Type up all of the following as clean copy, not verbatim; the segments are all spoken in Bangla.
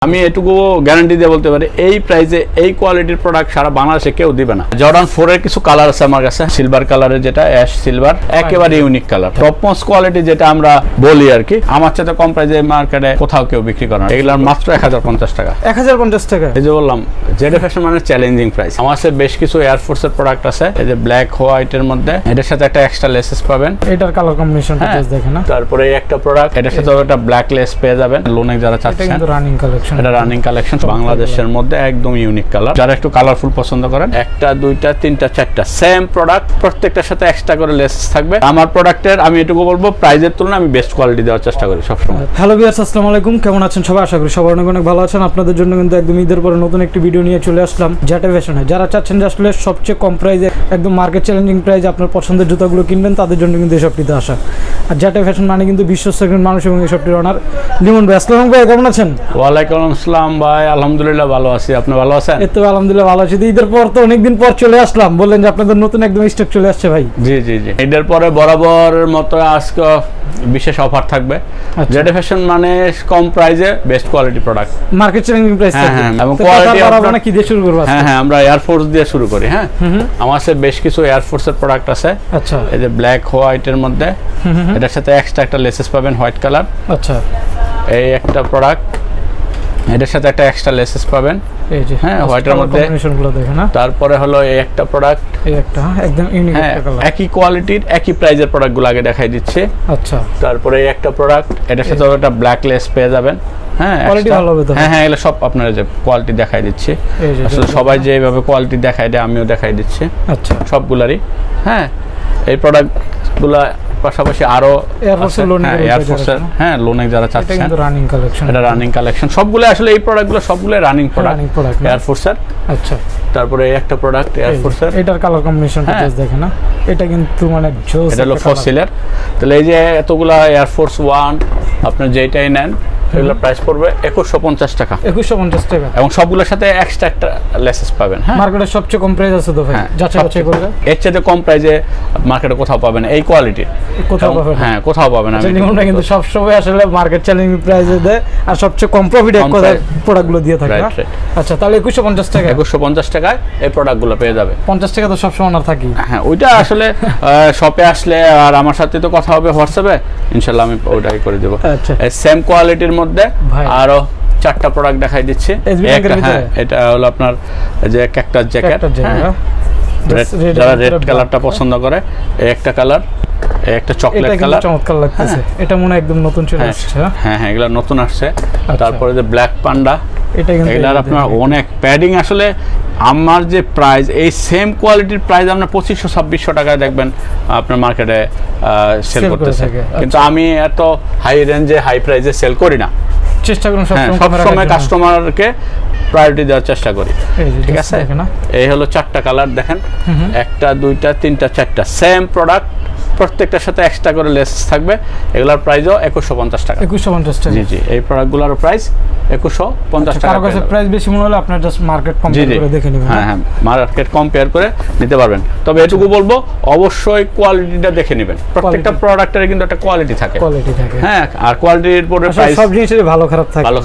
আমি এটুকু গ্যারান্টি দিয়ে বলতে পারি এই প্রাইসে এই কোয়ালিটির প্রোডাক্ট সারা বাংলাদেশে কেউ দিবে না। জর্ডান 4 এর কিছু কালার আছে আমার কাছে, সিলভার কালারের যেটা অ্যাশ সিলভার, একেবারে unique colour, top most quality যেটা আমরা বলি আর কি। আমার সাথে কম প্রাইসে মার্কেটে কোথাও কেউ বিক্রি করে না। এগুলার মাত্র 1050 টাকা। 1050 টাকা। এই যে বললাম জেডে ফ্যাশন মানে চ্যালেঞ্জিং প্রাইস। আমার কাছে বেশ কিছু এয়ারফোর্স এর প্রোডাক্ট আছে, এই যে ব্ল্যাক হোয়াইট এর মধ্যে, এটার সাথে একটা এক্সট্রা লেসেস পাবেন। এটার কালার কম্বিনেশনটা জাস্ট দেখেন না। তারপরে এই একটা প্রোডাক্ট, এটার সাথে একটা ব্ল্যাক লেস পেয়ে যাবেন। লোনেক যারা চাচ্ছেন, এটা কিন্তু রানিং কালেকশন। এটা রানিং কালেকশন, বাংলাদেশের মধ্যে একদম ইউনিক কালার। যারা একটু কালারফুল পছন্দ করেন, একটা দুইটা তিনটা চারটা সেম প্রোডাক্ট, প্রত্যেকটার সাথে এক্সট্রা করে লেসেস থাকবে। আমার প্রোডাক্টের আমি এটুকু বলবো প্রাইজের তুলনায় আমি বেস্ট কোয়ালিটি দেওয়ার চেষ্টা করি সবসময়। হ্যালো ভিউয়ার্স, আসসালামু আলাইকুম, কেমন আছেন সবাই? আশা করি সবাই অনেক ভালো আছেন। আপনাদের জন্য কিন্তু একদম ঈদের পরে নতুন একটি ভিডিও নিয়ে চলে আসলাম জেডে ফ্যাশনে। যারা চাচ্ছেন যে আসলে সবচেয়ে কম প্রাইসে একদম মার্কেট চ্যালেঞ্জিং প্রাইসে আপনার পছন্দের জুতাগুলো কিনবেন, তাদের জন্য কিন্তু এই শপটিতে আসা। আর জেডে ফ্যাশন মানে কিন্তু বিশ্বস্ত মানুষ এবং এই শপটির ওনার লিমন ভাই। আসসালামু ভাই, কেমন আছেন? ওয়ালাইকুম আসসালাম ভাই, আলহামদুলিল্লাহ ভালো আছি। আপনি ভালো আছেন? এই তো আলহামদুলিল্লাহ ভালো আছি। ঈদের পর তো অনেকদিন পর চলে আসলাম, বললেন যে আপনাদের নতুন একদম স্টক চলে আসছে ভাই। জি জি জি, ঈদের পরে বরাবরের মতো আজকে বিশেষ অফার থাকবে। জেডে ফ্যাশন মানে কম প্রাইসে best quality product, market challenging price. হ্যাঁ, এবং কোয়ালিটি আপনারা কি দিয়ে শুরু করব? হ্যাঁ, আমরা এয়ারফোর্স দিয়ে শুরু করি। হ্যাঁ, আমার কাছে বেশ কিছু এয়ারফোর্স এর প্রোডাক্ট আছে। আচ্ছা, এই যে ব্ল্যাক হোয়াইট এর মধ্যে, এটার সাথে এক্সট্রা একটা লেসেস পাবেন হোয়াইট কালার। আচ্ছা, এই একটা প্রোডাক্ট, এটার সাথে একটা এক্সট্রা লেসেস পাবেন। এই যে হ্যাঁ, হোয়াইটের মধ্যে কম্বিনেশনগুলো দেখেন না। তারপরে হলো এই একটা প্রোডাক্ট, এই একটা একদম ইউনিক একটা কালার, একই কোয়ালিটির একই প্রাইজের প্রোডাক্টগুলো আগে দেখাই দিচ্ছে। আচ্ছা, তারপরে এই একটা প্রোডাক্ট, এটার সাথে একটা ব্ল্যাক লেস পেয়ে যাবেন। হ্যাঁ, কোয়ালিটি ভালো হবে তো। হ্যাঁ, এগুলো সব আপনারা যে কোয়ালিটি দেখাই দিচ্ছি, আসলে সবাই যেভাবে কোয়ালিটি দেখাই দেয় আমিও দেখাই দিচ্ছি। আচ্ছা, সবগুলারই। হ্যাঁ, এই প্রোডাক্টগুলো পাশাপাশি আরো এয়ারফোর্সের, হ্যাঁ, লোনেক যারা চাচ্ছেন, এটা কিন্তু রানিং কালেকশন। এটা রানিং কালেকশন সবগুলো, আসলে এই প্রোডাক্টগুলো সবগুলো রানিং প্রোডাক্ট এয়ারফোর্সের। আচ্ছা, তারপরে এই একটা প্রোডাক্ট এয়ারফোর্সের, এটার কালার কম্বিনেশনটা জাস্ট দেখেন না। এটা কিন্তু মানে জোস, এটা হলো ফসিলের। তাহলে এই যে এতগুলা এয়ারফোর্স 1 আপনার যেটাই নেন, এগুলোর প্রাইস পড়বে 2150 টাকা। 2150 টাকা, এবং সবগুলোর সাথে এক্সট্রা একটা লেসেস পাবেন। হ্যাঁ, মার্কেটে সবচেয়ে কম প্রাইস আছে তো ভাই, যাচাই বাছাই করলে এর চেয়ে কম প্রাইসে মার্কেটে কোথাও পাবেন এই কোয়ালিটির, কোথাও পাবেন। হ্যাঁ, কোথাও পাবেন না। নিয়মটা কিন্তু সব সময় আসলে মার্কেট চ্যালেঞ্জিং প্রাইসে দেয় আর সবচেয়ে কম প্রফিটে প্রোডাক্টগুলো দিয়ে থাকে। আচ্ছা, তাহলে 2150 টাকা। 2150 টাকায় এই প্রোডাক্টগুলো পেয়ে যাবে। 50 টাকা তো সবসময় না থাকি। হ্যাঁ, ওইটা আসলে শপে আসলে আর আমার সাথে তো কথা হবে হোয়াটসঅ্যাপে, ইনশাআল্লাহ আমি ওইটাই করে দেব। আচ্ছা, সেম কোয়ালিটির মধ্যে আরো 4টা প্রোডাক্ট দেখাই দিচ্ছি। হ্যাঁ, এটা হলো আপনার যে ক্যাকটাস জ্যাকেট, যারা রেড কালারটা পছন্দ করে, এই একটা কালার, এই একটা চকলেট কালার, চমৎকার লাগতেছে। এটা মনে হয় একদম নতুন চলে আসছে। হ্যাঁ, এগুলা নতুন আসছে। তারপরে যে ব্ল্যাক পান্ডা, এটা কিন্তু এগুলার আপনার অনেক প্যাডিং। আসলে আমার যে প্রাইস, এই সেম কোয়ালিটির প্রাইস আপনার 2500-2600 টাকায় দেখবেন আপনার মার্কেটে সেল করতেছে, কিন্তু আমি এত হাই রেঞ্জে হাই প্রাইসে সেল করি না। চেষ্টা করুন সবসময় কাস্টমারকে প্রায়োরিটি দেওয়ার চেষ্টা করি। ঠিক আছে, এই হলো 4টা কালার দেখেন, একটা দুইটা তিনটা চারটা সেম প্রোডাক্ট, প্রত্যেকটার সাথে এক্সট্রা করে লেসেস থাকবে। এগুলার প্রাইসও 2150 টাকা। 2150 টাকা। জি জি, এই প্রোডাক্টগুলোর প্রাইস 2150 টাকা। কারো কাছে প্রাইস বেশি মনে হলে আপনারা জাস্ট মার্কেট কম্পেয়ার করে দেখে নেবেন। হ্যাঁ, মার্কেট কম্পেয়ার করে নিতে পারবেন। তবে এটুকু বলবো, অবশ্যই কোয়ালিটিটা দেখে নেবেন। প্রত্যেকটা প্রোডাক্টের কিন্তু একটা কোয়ালিটি থাকে। হ্যাঁ, আর কোয়ালিটির উপরে প্রাইস, সব জিনিসের ভালো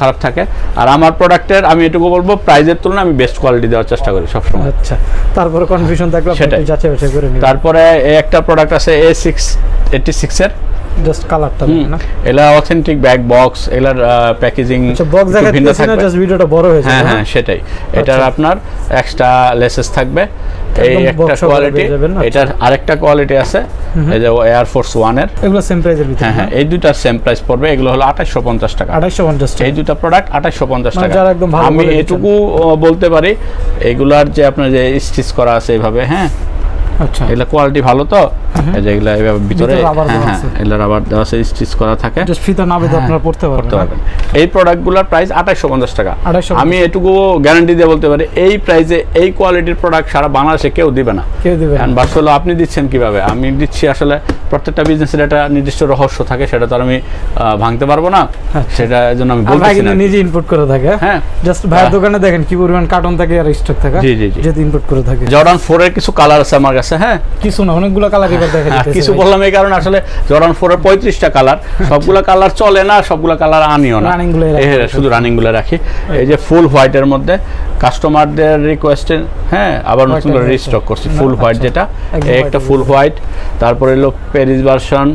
খারাপ থাকে। আর আমার প্রোডাক্টের আমি এটুকু বলবো প্রাইজের তুলনায় আমি বেস্ট কোয়ালিটি দেওয়ার চেষ্টা করি সবসময়। আচ্ছা, তারপরে কনফিউশন থাকলে আপনি যাচাই বাছাই করে নেবেন। তারপরে এই একটা প্রোডাক্ট আছে A686 এর, জাস্ট কালারটা দেখেন না। এলা অথেন্টিক ব্যাগ বক্স, এলার প্যাকেজিং বক্স দেখাচ্ছি না, জাস্ট ভিডিওটা বড় হয়ে যাবে। হ্যাঁ, সেটাই। এটার আপনার এক্সট্রা লেসেস থাকবে। এই একটা কোয়ালিটি, এটার আরেকটা কোয়ালিটি আছে, এই যে এয়ারফোর্স 1 এর, এগুলো সেম প্রাইসের ভিতরে। হ্যাঁ, এই দুইটা সেম প্রাইস পড়বে। এগুলো হলো 2850 টাকা। 2850 টাকা, এই দুটো প্রোডাক্ট 2850 টাকা। যারা একদম ভালো, আমি এটুকু বলতে পারি, এগুলার যে আপনার যে স্টিচ করা আছে এইভাবে, হ্যাঁ, আচ্ছা, এগুলা কোয়ালিটি ভালো তো। এই যে এগুলা এইভাবে ভিতরে, হ্যাঁ, এগুলা রাবার দেওয়া আছে, স্টিচ করা থাকে, জাস্ট ফিতা না বেঁধে আপনারা পড়তে পারবেন। এই প্রোডাক্টগুলোর প্রাইস 2850 টাকা। আমি এটুকু গ্যারান্টি দিয়ে বলতে পারি, এই প্রাইসে এই কোয়ালিটির প্রোডাক্ট সারা বাংলাদেশে কেউ দিবে না। কারণ আসলে আপনি দিচ্ছেন কিভাবে? আমি দিচ্ছি, আসলে প্রত্যেকটা বিজনেসের একটা নির্দিষ্ট রহস্য থাকে, সেটা তো আমি ভাঙতে পারবো না। সেটার জন্য আমি বলতেছি না, নিজে ইনপুট করে থাকে। হ্যাঁ, জাস্ট ভাইয়ের দোকানে দেখেন কি পরিমাণ কার্টন থাকে আর স্টক থাকে। জি জি জি, যেটা ইনপুট করে থাকে। জর্ডান 4 এর কিছু কালার আছে আমার কাছে, আছে। হ্যাঁ, কিছু না, অনেকগুলো কালার এবার দেখা যাচ্ছে। কিছু বললাম এই কারণে আসলে জর্ডান 4 এর 35টা কালার, সবগুলো কালার চলে না, সবগুলো কালার আনিও না, শুধু রানিং গুলো রাখি। এই যে ফুল হোয়াইটের মধ্যে কাস্টমারদের রিকোয়েস্টে হ্যাঁ আবার নতুন করে রিস্টক করছি ফুল হোয়াইট, যেটা এই একটা ফুল হোয়াইট, তারপরে হলো প্যারিস ভার্সন,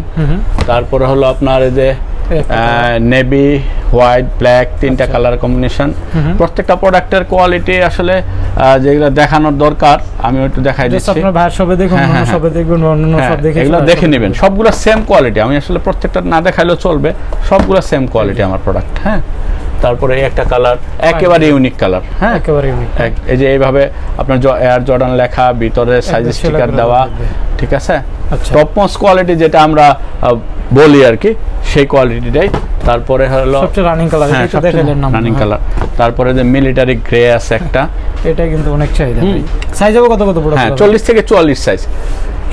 তারপরে হলো আপনার এই যে নেভি হোয়াইট ব্ল্যাক, তিনটা কালার কম্বিনেশন। প্রত্যেকটা প্রোডাক্টের কোয়ালিটি আসলে যেগুলো দেখানোর দরকার আমি একটু দেখাই দিচ্ছি। আপনার ভাইয়ের সবে দেখুন, অন্য সবে দেখবেন, অন্য সব দেখে এগুলো দেখে নেবেন, সবগুলো সেম কোয়ালিটি। আমি আসলে প্রত্যেকটা না দেখাইলেও চলবে, সবগুলো সেম কোয়ালিটি আমার প্রোডাক্ট। হ্যাঁ, তারপরে একটা কালার একেবারে ইউনিক কালার। হ্যাঁ, একেবারে ইউনিক। এই যে এইভাবে আপনার এয়ার জর্ডান লেখা, ভিতরে সাইজ স্টিকার দেওয়া, ঠিক আছে। টপ মোস্ট কোয়ালিটি যেটা আমরা বলি আর কি, সেই কোয়ালিটিটাই। তারপরে হলো সবচেয়ে রানিং কালার, এটা দেখাইলেন না, রানিং কালার। তারপরে যে মিলিটারি গ্রে আছে একটা, এটা কিন্তু অনেক চাহিদা। সাইজ হবে কত কত বড়? হ্যাঁ, 40 থেকে 44 সাইজ,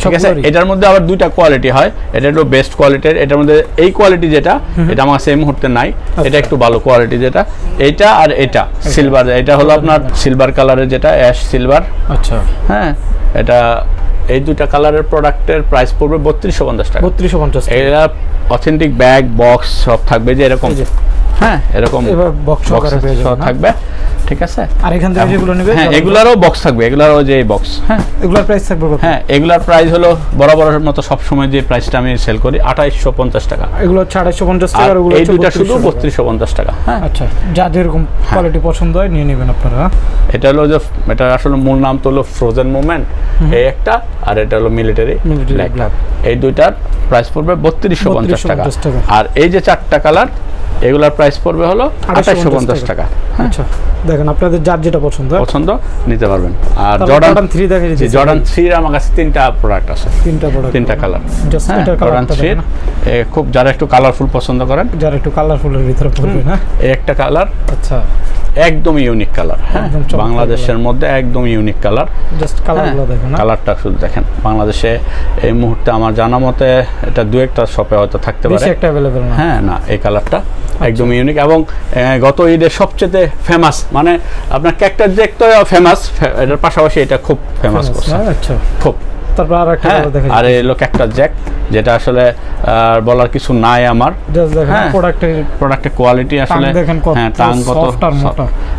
ঠিক আছে। এটার মধ্যে আবার দুইটা কোয়ালিটি হয়, এটা হলো বেস্ট কোয়ালিটির। এটার মধ্যে এই কোয়ালিটি যেটা, এটা আমার কাছে এই মুহূর্তে নাই, এটা একটু ভালো কোয়ালিটি যেটা, এইটা আর এটা সিলভার। এটা হলো আপনার সিলভার কালারের, যেটা অ্যাশ সিলভার। আচ্ছা, হ্যাঁ, এটা এই দুইটা কালারের প্রোডাক্টের প্রাইস পড়বে 3250 টাকা। 3250। এরা অথেন্টিক ব্যাগ বক্স সব থাকবে, যে এরকম, হ্যাঁ এরকম বক্স থাকবে, ঠিক আছে। আর এখান থেকে যেগুলো নেবে, হ্যাঁ এগুলারও বক্স থাকবে, এগুলারও যে বক্স। হ্যাঁ, এগুলার প্রাইস থাকবে কত? হ্যাঁ, এগুলার প্রাইস হলো বরাবরের মতো সব সময় যে প্রাইসটা আমি সেল করি 2850 টাকা। এগুলো 2850 টাকা, আর এই দুটো শুধু 3250 টাকা। হ্যাঁ, আচ্ছা, যা যেরকম কোয়ালিটি পছন্দ হয় নিয়ে নেবেন আপনারা। এটা হলো যে, এটা আসলে মূল নাম তো হলো ফ্রোজেন মুভমেন্ট, এই একটা, আর এটা হলো মিলিটারি ব্ল্যাক। এই দুইটার প্রাইস পড়বে 3250 টাকা। আর এই যে চারটা কালার, এগুলার প্রাইস পড়বে হলো 2850 টাকা। আচ্ছা, দেখেন আপনাদের যার যেটা পছন্দ নিতে পারবেন। আর জর্ডান 3 দেখে দিচ্ছি। জর্ডান 3 এর আমার কাছে তিনটা প্রোডাক্ট আছে, তিনটা কালার। জর্ডান 3 খুব যারা একটু কালারফুল পছন্দ করেন, যারা একটু কালারফুলের ভিতরে পড়বে না, এই একটা কালার। আচ্ছা, একদম ইউনিক কালার। হ্যাঁ, বাংলাদেশের মধ্যে একদম ইউনিক কালার। জাস্ট কালারগুলো দেখেন, কালারটা শুধু দেখেন। বাংলাদেশে এই মুহূর্তে আমার জানা মতে এটা দু একটা শপে হয়তো থাকতে পারে, বেশি একটা अवेलेबल না। হ্যাঁ, না, এই কালারটা একদম ইউনিক এবং গত ঈদের সবচেয়ে ফেমাস, মানে আপনার ক্যাক্টাস জ্যাক তো ফেমাস, এটার পাশাপাশি এটা খুব ফেমাস করছে। আচ্ছা, খুব। তারপর আরেকটা দেখেন, আর এই হলো ক্যাক্টাস জ্যাক, যেটা আসলে বলার কিছু নাই আমার। হ্যাঁ, প্রোডাক্টের কোয়ালিটি আসলে, হ্যাঁ, টাং কত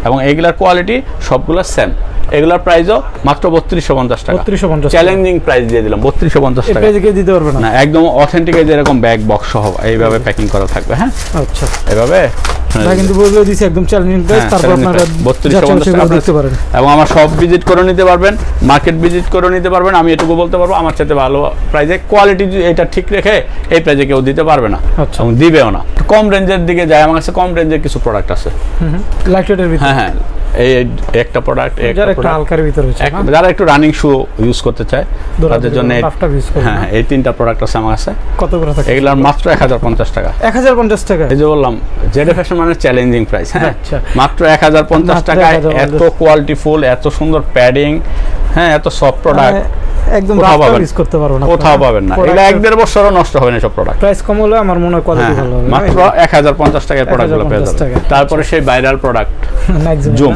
এবং এইগুলার কোয়ালিটি সবগুলো সেম। এগুলার প্রাইসও মাত্র 3250 টাকা। 3250 চ্যালেঞ্জিং প্রাইস দিয়ে দিলাম, 3250 টাকা। এই দিতে পারবে না, একদম অথেন্টিক, যেরকম ব্যাগ বক্স সহ এইভাবে প্যাকিং করা থাকবে। হ্যাঁ, আচ্ছা, এভাবে কিন্তু বলে দিছি একদম চ্যালেঞ্জিং প্রাইস। তারপর আপনারা 3250 টাকা দেখতে পারেন এবং আমার সব ভিজিট করে নিতে পারবেন, মার্কেট ভিজিট করে নিতে পারবেন। আমি এটুকু বলতে পারবো, আমার সাথে ভালো প্রাইসে কোয়ালিটি এটা ঠিক রেখে এই প্রাইসে কেউ দিতে পারবে না এবং দিবেও না। কম রেঞ্জের দিকে যায়, আমার কাছে কম রেঞ্জের কিছু প্রোডাক্ট আছে, লাইট ওয়েটের ভিতরে। হ্যাঁ, এই একটা প্রোডাক্ট, যারা একটু হালকার ভিতরে, যারা একটু রানিং শু ইউজ করতে চায় তাদের জন্য, হ্যাঁ, এই তিনটা প্রোডাক্ট আছে আমার কাছে। কত করে থাকে এগুলার? মাত্র 1050 টাকা। 1050 টাকা। এই যে বললাম, জেড ফ্যাশন মানে চ্যালেঞ্জিং প্রাইস। হ্যাঁ, মাত্র 1050 টাকায় এত কোয়ালিটি ফুল, এত সুন্দর প্যাডিং, হ্যাঁ, এত সফট প্রোডাক্ট একদম ইউজ করতে পারবো না, কোথাও পাবেন না। এগুলা 1-1.5 বছরও নষ্ট হবে না সব প্রোডাক্ট। প্রাইস কম হলে আমার মনে হয় কোয়ালিটি ভালো হবে। মাত্র 1050 টাকায় প্রোডাক্টগুলো পেয়ে যাবেন। তারপরে সেই ভাইরাল প্রোডাক্ট জুম,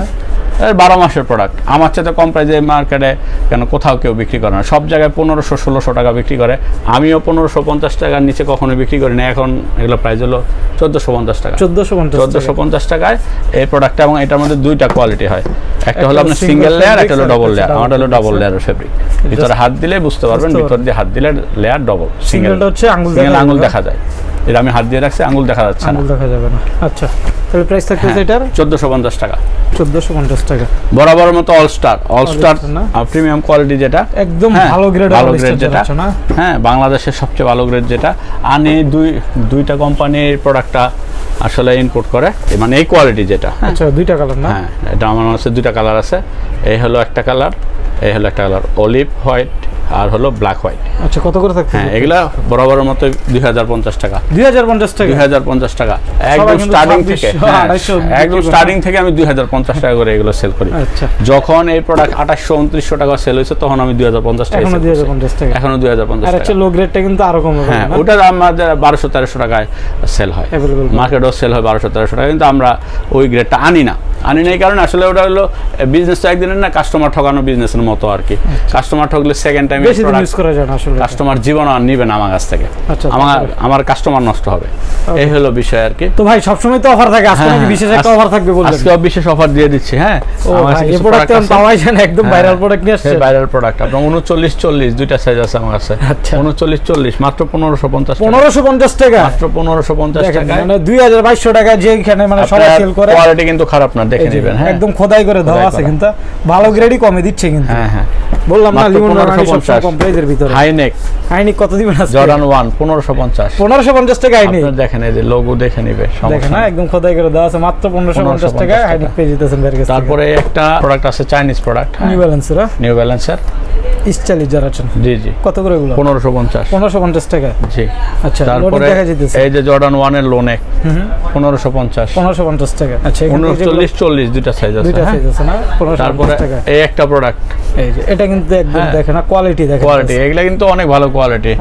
12 মাসের প্রোডাক্ট, আমার চাইতে কম প্রাইসে মার্কেটে কেন কোথাও কেউ বিক্রি করে না। সব জায়গায় 1500-1600 টাকা বিক্রি করে, আমিও 1550 টাকার নিচে কখনো বিক্রি করি না। এখন এগুলো প্রাইস হলো 1450 টাকা। 1450 টাকায় এই প্রোডাক্টটা। এবং এটার মধ্যে দুইটা কোয়ালিটি হয়, একটা হলো আপনার সিঙ্গেল লেয়ার, একটা হলো ডবল লেয়ার। আমার হলো ডবল লেয়ারের ফেব্রিক, ভিতরে হাত দিলে বুঝতে পারবেন, ভিতর দিয়ে হাত দিলে লেয়ার ডবল। সিঙ্গেলটা হচ্ছে আঙুল দেখা যায়, এটা আমি হাত দিয়ে রাখছি, আঙুল দেখা যাচ্ছে না, আঙুল দেখা যাবে না। আচ্ছা, তাহলে প্রাইস থাকতেছে এটার 1450 টাকা। 1450 টাকা। বরাবর মতো অল স্টার প্রিমিয়াম কোয়ালিটি, যেটা একদম ভালো গ্রেড, যেটা হ্যাঁ বাংলাদেশের সবচেয়ে ভালো গ্রেড, যেটা আনি দুইটা কোম্পানির প্রোডাক্টটা আসলে ইম্পোর্ট করে, মানে এই কোয়ালিটি যেটা। আচ্ছা, দুইটা কালার না? হ্যাঁ, এটা আমার কাছে দুইটা কালার আছে। এই হলো একটা কালার, এই হলো একটা কালার, অলিভ হোয়াইট আর হলো ব্ল্যাক হোয়াইট। আচ্ছা, কত করে থাকছে? হ্যাঁ, এগুলা বরাবরের মতো 2050 টাকা। 2050 টাকা। 2050 টাকা একদম স্টার্টিং থেকে। একদম স্টার্টিং থেকে আমি 2050 টাকা করে এগুলো সেল করি। আচ্ছা, যখন এই প্রোডাক্ট 2800-2900 টাকা সেল হয়েছে তখন আমি 2050 টাকা। এখনো 2050 টাকা। এখনো 2050 টাকা। আর আচ্ছা, লো গ্রেডটা কিন্তু আরো কম হবে। হ্যাঁ, ওটা আমাদের 1200-1300 টাকায় সেল হয়, মার্কেটেও সেল হয় 1200-1300 টাকা, কিন্তু আমরা ওই গ্রেডটা আনি না। আনি নাই কারণ আসলে ওটা হলো বিজনেস তো একদিনের না, কাস্টমার ঠকানো বিজনেসের মতো আর কি। কাস্টমার ঠকলে সেকেন্ড টাইম ইউজ করা যায় না আসলে, কাস্টমার জীবন আর নিবে না আমার কাছ থেকে, আমার কাস্টমার নষ্ট হবে, এই হলো বিষয় আর কি। তো ভাই সবসময় তো অফার থাকে, আজকে নাকি বিশেষ একটা অফার থাকবে বললেন? আজকে বিশেষ অফার দিয়ে দিচ্ছি। হ্যাঁ, এই প্রোডাক্ট তো পাওয়াই যায় না, একদম ভাইরাল প্রোডাক্ট নিয়ে আসছে। ভাইরাল প্রোডাক্ট আপনার 39 40 দুইটা সাইজ আছে আমার কাছে। 39 40 মাত্র 1550 টাকা, মাত্র 1550 টাকা, মানে 2200 টাকা যেখানে মানে সবাই সেল করে। কোয়ালিটি কিন্তু খারাপ না, দেখে নেবেন। হ্যাঁ, একদম খোদাই করে দেওয়া আছে, কিন্তু ভালো গ্রেডই কমে দিচ্ছে কিন্তু। হ্যাঁ হ্যাঁ, বললাম না লিমন রানি সব কম প্রাইজের ভিতরে। হাইনেক কত দিবেন আজকে? জর্ডান 1 1550 টাকা হাইনেক। আপনি দেখেন এই যে লোগো দেখে নেবে, দেখেন না একদম খোদাই করে দেওয়া আছে, মাত্র 1550 টাকা হাইনেক পেয়ে যেতেছেন বের কাছে। তারপরে একটা প্রোডাক্ট আছে চাইনিজ প্রোডাক্ট, নিউ ব্যালেন্সের স্টাইলিশ যারা আছেন। জি জি, কত করে এগুলো? 1550 টাকা। জি আচ্ছা, তারপরে এই যে জর্ডান 1 এর লোনেক 1550 টাকা। আচ্ছা, 39 40 দুইটা সাইজ আছে। দুইটা সাইজ আছে না, 1550 টাকা। এই একটা প্রোডাক্ট, এই যে এটা কিন্তু একদম দেখেন না কোয়ালিটি, দেখেন কোয়ালিটি, এগুলা কিন্তু অনেক ভালো কোয়ালিটি,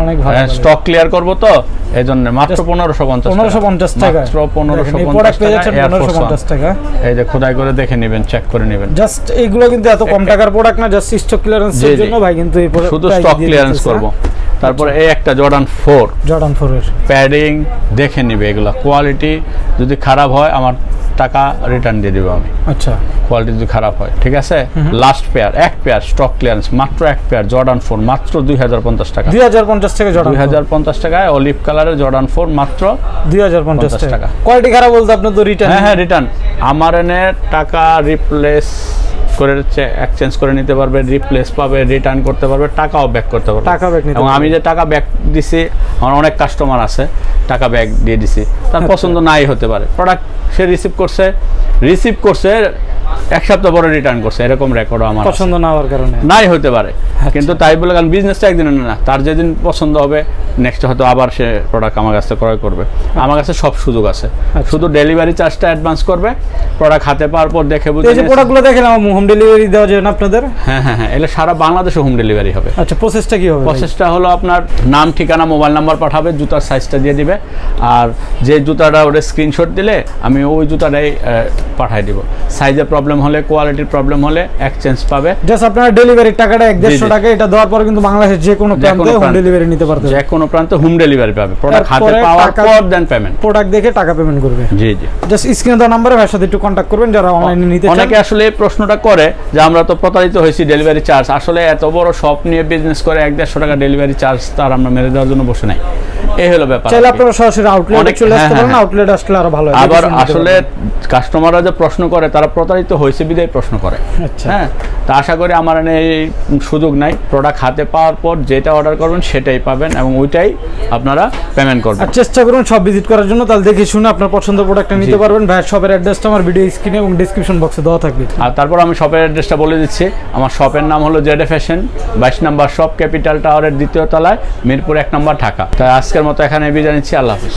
স্টক ক্লিয়ার করব তো এজন্য মাত্র 1550 টাকা। মাত্র 1550 টাকা। এই যে খোদাই করে দেখে নেবেন, চেক করে নেবেন। জাস্ট এগুলো কিন্তু এত কম টাকার প্রোডাক্ট না, জাস্ট স্টক ক্লিয়ারেন্সের জন্য ভাই কিন্তু এই প্রোডাক্ট শুধু স্টক ক্লিয়ারেন্স করব। তারপরে এই একটা জর্ডান 4 এর প্যাডিং দেখে নিবে, এগুলা কোয়ালিটি যদি খারাপ হয় আমার টাকা রিটার্ন দিয়ে দিব আমি। আচ্ছা, কোয়ালিটি যদি খারাপ হয়, ঠিক আছে। লাস্ট পেয়ার, এক পেয়ার স্টক ক্লিয়ারেন্স, মাত্র এক পেয়ার জর্ডান 4 মাত্র 2050 টাকা। 2050 টাকা জর্ডান 2050 টাকায় অলিভ কালারের জর্ডান 4 মাত্র 2050 টাকা। কোয়ালিটি খারাপ বলতে আপনি তো রিটার্ন? হ্যাঁ, রিটার্ন আমার এনে টাকা রিপ্লেস করে এক্সচেঞ্জ করে নিতে পারবে, রিপ্লেস পাবে, রিটার্ন করতে পারবে, টাকাও ব্যাক করতে পারবে। টাকা ব্যাক নিতে, এবং আমি যে টাকা ব্যাক দিছি, আমার অনেক কাস্টমার আছে টাকা ব্যাক দিয়ে দিছি, তার পছন্দ নাই হতে পারে, প্রোডাক্ট সে রিসিভ করছে এক সপ্তাহ পরে রিটার্ন করছে, এরকম রেকর্ডও আমার পছন্দ না হওয়ার কারণে নাই হতে পারে। কিন্তু তাই বলে কারণ বিজনেসটা একদিন না, তার যেদিন পছন্দ হবে নেক্সট হয়তো আবার সে প্রোডাক্ট আমার কাছে ক্রয় করবে। আমার কাছে সব সুযোগ আছে, শুধু ডেলিভারি চার্জটা অ্যাডভান্স করবে, প্রোডাক্ট হাতে পাওয়ার পর দেখে বুঝে। এই যে প্রোডাক্টগুলো দেখেন হোম ডেলিভারি দেওয়া যায় না আপনাদের? হ্যাঁ হ্যাঁ হ্যাঁ, এলে সারা বাংলাদেশে হোম ডেলিভারি হবে। আচ্ছা, প্রসেসটা কি হবে? প্রসেসটা হলো আপনার নাম, ঠিকানা, মোবাইল নাম্বার পাঠাবে, জুতার সাইজটা দিয়ে দিবে, আর যে জুতাটা ওটা স্ক্রিনশট দিলে আমি ওই জুতাটাই পাঠিয়ে দিব। সাইজে প্রবলেম হলে, কোয়ালিটির প্রবলেম হলে এক্সচেঞ্জ পাবে। জাস্ট আপনার ডেলিভারি টাকাটা 150 টাকা, এটা দেওয়ার পর কিন্তু বাংলাদেশের যে কোনো প্রান্তে হোম ডেলিভারি নিতে পারবে, যে কোনো প্রান্তে হোম ডেলিভারি পাবে। প্রোডাক্ট হাতে পাওয়ার পর দেন পেমেন্ট, প্রোডাক্ট দেখে টাকা পেমেন্ট করবে। জি জি, জাস্ট স্ক্রিনে দেওয়া নম্বরে ভাইয়ের সাথে একটু কন্টাক্ট করবেন যারা অনলাইনে নিতে চান। অনেকে আসলে এই প্রশ্নটা করে যে আমরা তো প্রতারিত হয়েছি ডেলিভারি চার্জ, আসলে এত বড় শপ নিয়ে বিজনেস করে 150 টাকা ডেলিভারি চার্জ তার আমরা মেরে দেওয়ার জন্য বসে নাই, এই হলো ব্যাপার। চাইলে আপনারা সরাসরি আউটলেটে চলে আসতে পারেন, আউটলেট আসলে আরো ভালো হয়। আবার আসলে কাস্টমাররা যে প্রশ্ন করে তারা প্রতারিত হয়েছে বিদায় প্রশ্ন করে। আচ্ছা, হ্যাঁ, তা আশা করি আমার এই সুযোগ নাই, প্রোডাক্ট হাতে পাওয়ার পর যেটা অর্ডার করবেন সেটাই পাবেন এবং ওইটাই আপনারা পেমেন্ট করবেন। আর চেষ্টা করুন সব ভিজিট করার জন্য, তাহলে দেখে শুনে আপনার পছন্দের প্রোডাক্টটা নিতে পারবেন। ভাইয়ের শপের অ্যাড্রেসটা আমার ভিডিও স্ক্রিনে এবং ডেসক্রিপশন বক্সে দেওয়া থাকবে। আর তারপর আমি শপের অ্যাড্রেসটা বলে দিচ্ছি। আমার শপের নাম হলো জেডে ফ্যাশন, 22 নম্বর শপ, ক্যাপিটাল টাওয়ারের 2য় তলায়, মিরপুর 1 নম্বর, ঢাকা। তাই আজকের মতো এখানে বিদায় নিচ্ছি, আল্লাহ হাফেজ।